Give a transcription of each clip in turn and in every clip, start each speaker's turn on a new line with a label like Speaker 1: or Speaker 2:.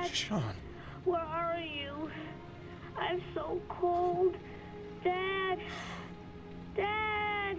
Speaker 1: Dad?
Speaker 2: Sean.
Speaker 1: Where are you? I'm so cold. Dad! Dad!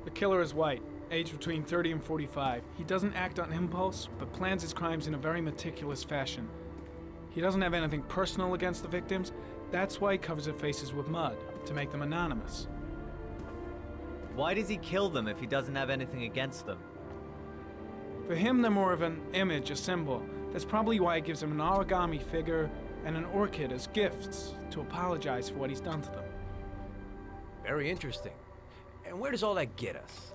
Speaker 3: The killer is white, aged between 30 and 45. He doesn't act on impulse, but plans his crimes in a very meticulous fashion. He doesn't have anything personal against the victims. That's why he covers their faces with mud, to make them anonymous.
Speaker 4: Why does he kill them if he doesn't have anything against them?
Speaker 3: For him, they're more of an image, a symbol. That's probably why he gives them an origami figure and an orchid as gifts to apologize for what he's done to them.
Speaker 5: Very interesting. And where does all that get us?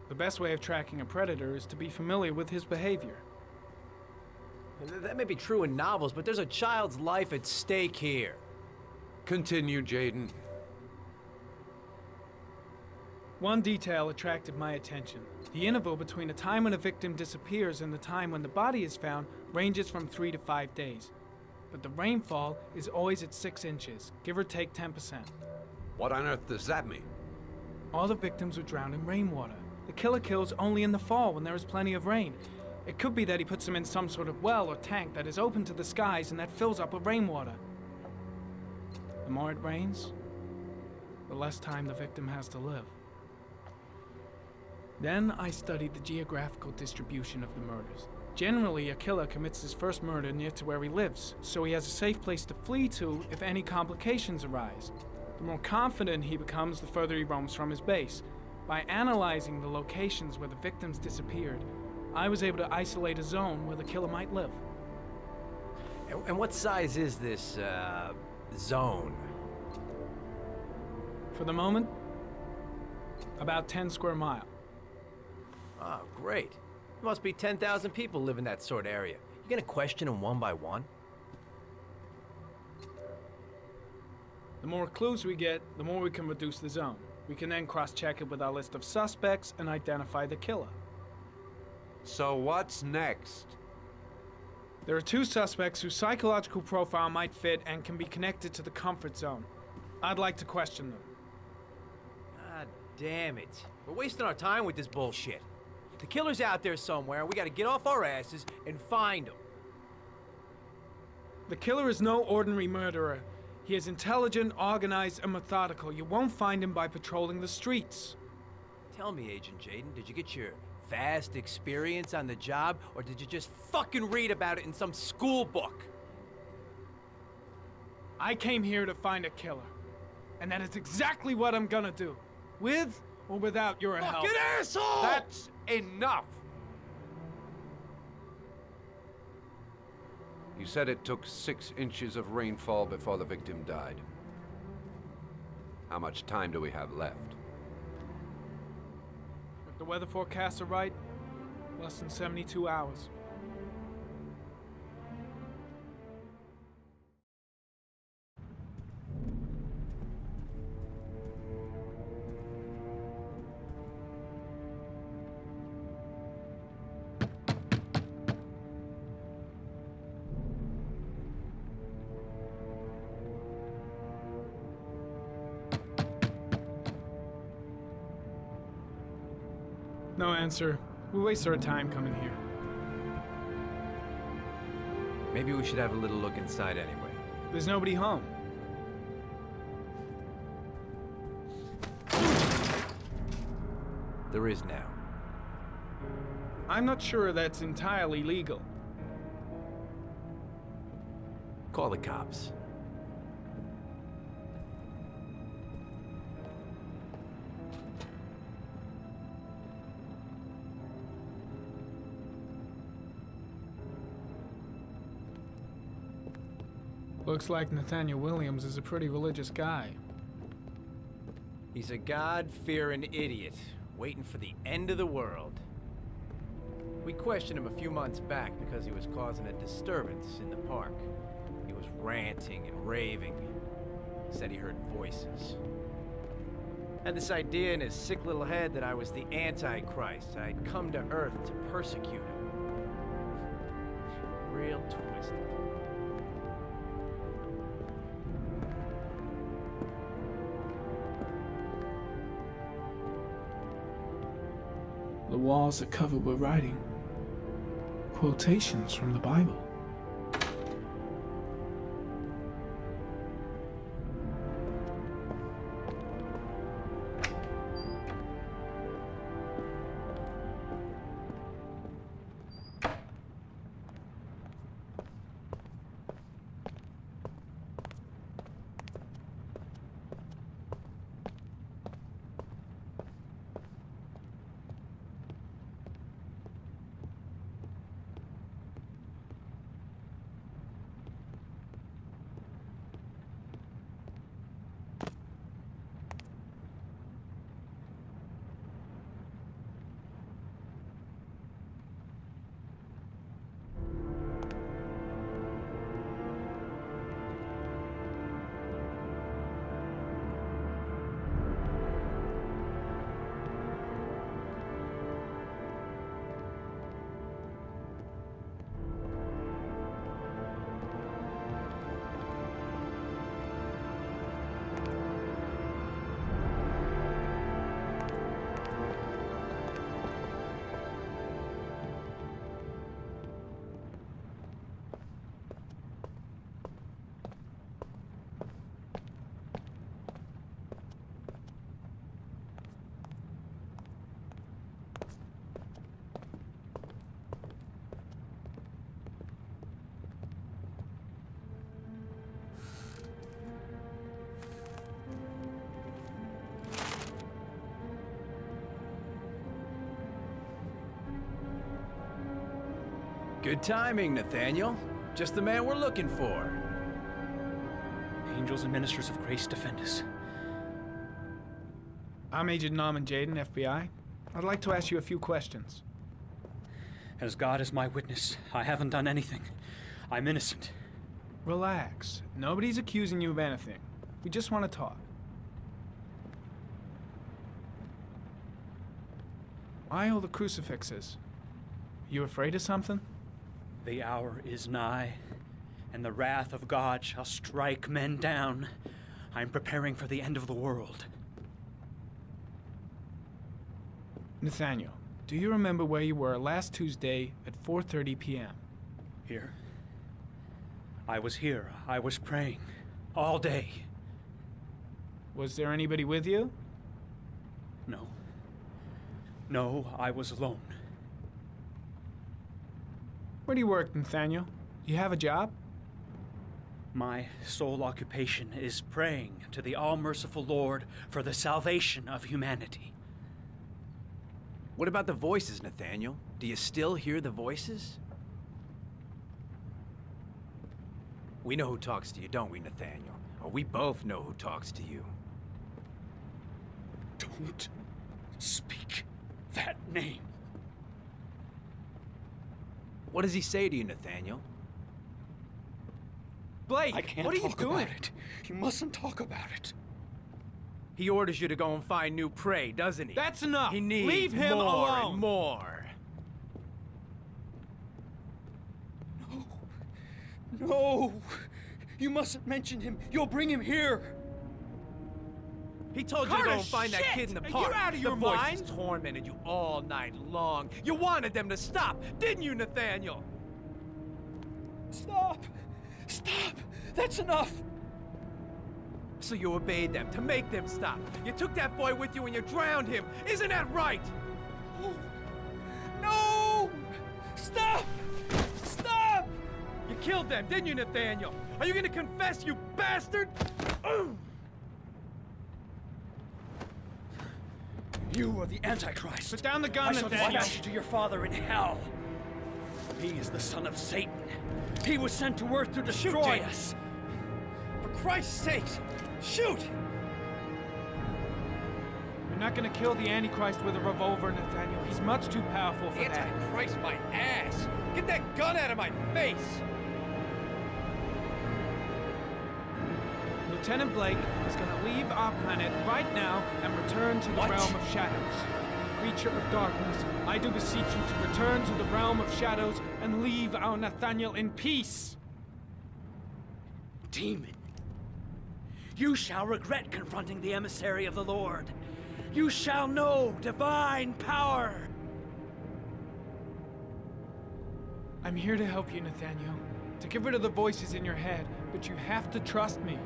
Speaker 3: The best way of tracking a predator is to be familiar with his behavior.
Speaker 5: That may be true in novels, but there's a child's life at stake here.
Speaker 6: Continue, Jaden.
Speaker 3: One detail attracted my attention. The interval between the time when a victim disappears and the time when the body is found ranges from 3 to 5 days. But the rainfall is always at 6 inches, give or take 10%.
Speaker 6: What on earth does that mean?
Speaker 3: All the victims were drowned in rainwater. The killer kills only in the fall when there is plenty of rain. It could be that he puts them in some sort of well or tank that is open to the skies and that fills up with rainwater. The more it rains, the less time the victim has to live. Then I studied the geographical distribution of the murders. Generally, a killer commits his first murder near to where he lives, so he has a safe place to flee to if any complications arise. The more confident he becomes, the further he roams from his base. By analyzing the locations where the victims disappeared, I was able to isolate a zone where the killer might live.
Speaker 5: And what size is this, zone?
Speaker 3: For the moment, about 10 square miles.
Speaker 5: Oh, great. There must be 10,000 people live in that sort of area. You gonna question them one by one?
Speaker 3: The more clues we get, the more we can reduce the zone. We can then cross-check it with our list of suspects and identify the killer.
Speaker 6: So what's next?
Speaker 3: There are 2 suspects whose psychological profile might fit and can be connected to the comfort zone. I'd like to question them.
Speaker 5: God damn it. We're wasting our time with this bullshit. The killer's out there somewhere, and we gotta get off our asses and find him.
Speaker 3: The killer is no ordinary murderer. He is intelligent, organized, and methodical. You won't find him by patrolling the streets.
Speaker 5: Tell me, Agent Jaden, did you get your vast experience on the job, or did you just fucking read about it in some school book?
Speaker 3: I came here to find a killer. And that is exactly what I'm gonna do. With or without your help.
Speaker 5: Fucking asshole!
Speaker 6: That's enough! You said it took 6 inches of rainfall before the victim died. How much time do we have left?
Speaker 3: If the weather forecasts are right, less than 72 hours. No answer. We waste our time coming here.
Speaker 5: Maybe we should have a little look inside anyway.
Speaker 3: There's nobody home.
Speaker 5: There is now.
Speaker 3: I'm not sure that's entirely legal.
Speaker 5: Call the cops.
Speaker 3: Looks like Nathaniel Williams is a pretty religious guy.
Speaker 5: He's a God-fearing idiot, waiting for the end of the world. We questioned him a few months back because he was causing a disturbance in the park. He was ranting and raving. Said he heard voices. Had this idea in his sick little head that I was the Antichrist. I'd come to Earth to persecute him. Real twisted.
Speaker 3: The walls are covered with writing. Quotations from the Bible.
Speaker 5: Good timing, Nathaniel. Just the man we're looking for.
Speaker 2: Angels and ministers of grace defend us.
Speaker 3: I'm Agent Norman Jaden, FBI. I'd like to ask you a few questions.
Speaker 2: As God is my witness, I haven't done anything. I'm innocent.
Speaker 3: Relax. Nobody's accusing you of anything. We just want to talk. Why all the crucifixes? You afraid of something?
Speaker 2: The hour is nigh, and the wrath of God shall strike men down. I'm preparing for the end of the world.
Speaker 3: Nathaniel, do you remember where you were last Tuesday at 4:30 p.m.?
Speaker 2: Here. I was here. I was praying. All day.
Speaker 3: Was there anybody with you?
Speaker 2: No. No, I was alone.
Speaker 3: Where do you work, Nathaniel? Do you have a job?
Speaker 2: My sole occupation is praying to the all-merciful Lord for the salvation of humanity.
Speaker 5: What about the voices, Nathaniel? Do you still hear the voices? We know who talks to you, don't we, Nathaniel? Or we both know who talks to you.
Speaker 2: Don't speak that name.
Speaker 5: What does he say to you, Nathaniel? Blake,
Speaker 2: I can't
Speaker 5: what are you
Speaker 2: talk
Speaker 5: doing?
Speaker 2: about it. You mustn't talk about it.
Speaker 5: He orders you to go and find new prey, doesn't he?
Speaker 3: That's enough!
Speaker 5: He needs
Speaker 3: Leave him
Speaker 5: more
Speaker 3: alone!
Speaker 5: and more.
Speaker 2: No. No. You mustn't mention him. You'll bring him here.
Speaker 5: He told you to go and find that
Speaker 3: shit!
Speaker 5: kid in the
Speaker 3: Are you
Speaker 5: park.
Speaker 3: out of your
Speaker 5: the voices
Speaker 3: mind?
Speaker 5: tormented you all night long. You wanted them to stop, didn't you, Nathaniel?
Speaker 2: Stop! Stop! That's enough!
Speaker 5: So you obeyed them to make them stop. You took that boy with you and you drowned him. Isn't that right?
Speaker 2: No! Stop! Stop!
Speaker 5: You killed them, didn't you, Nathaniel? Are you gonna confess, you bastard?
Speaker 2: You are the Antichrist.
Speaker 3: Put down the gun,
Speaker 2: I shall
Speaker 3: Nathaniel.
Speaker 2: dispatch you to your father in hell. He is the son of Satan. He was sent to earth to destroy us.
Speaker 5: For Christ's sakes, shoot!
Speaker 3: You're not gonna kill the Antichrist with a revolver, Nathaniel. He's much too powerful for that.
Speaker 5: Antichrist, my ass! Get that gun out of my face!
Speaker 3: Lieutenant Blake is gonna leave our planet right now and return to the realm of shadows. Creature of darkness, I do beseech you to return to the realm of shadows and leave our Nathaniel in peace.
Speaker 2: Demon, you shall regret confronting the emissary of the Lord. You shall know divine power.
Speaker 3: I'm here to help you, Nathaniel. To get rid of the voices in your head, but you have to trust me.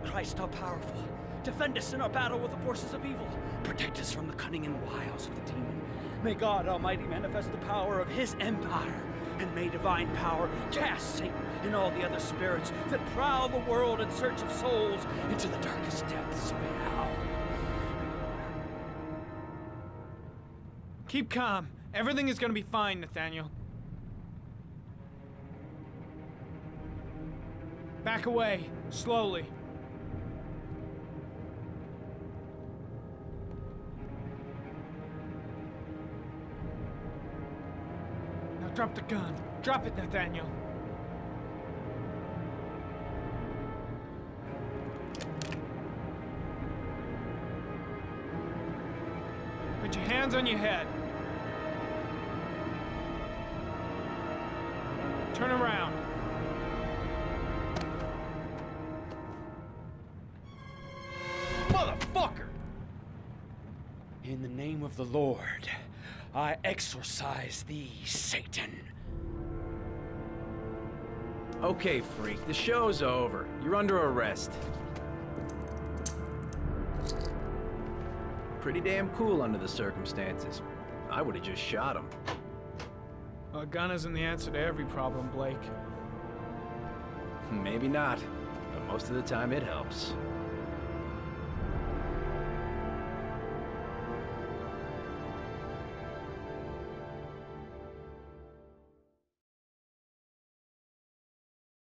Speaker 2: Christ all powerful, defend us in our battle with the forces of evil. Protect us from the cunning and wiles of the demon. May God Almighty manifest the power of his empire, and may divine power cast Satan and all the other spirits that prowl the world in search of souls into the darkest depths of hell.
Speaker 3: Keep calm. Everything is gonna be fine, Nathaniel. Back away, slowly. Now drop the gun. Drop it, Nathaniel. Put your hands on your head. Turn around.
Speaker 5: Motherfucker!
Speaker 2: In the name of the Lord, I exorcise thee, Satan.
Speaker 5: Okay, freak, the show's over. You're under arrest. Pretty damn cool under the circumstances. I would've just shot him.
Speaker 3: A gun isn't the answer to every problem, Blake.
Speaker 5: Maybe not, but most of the time it helps.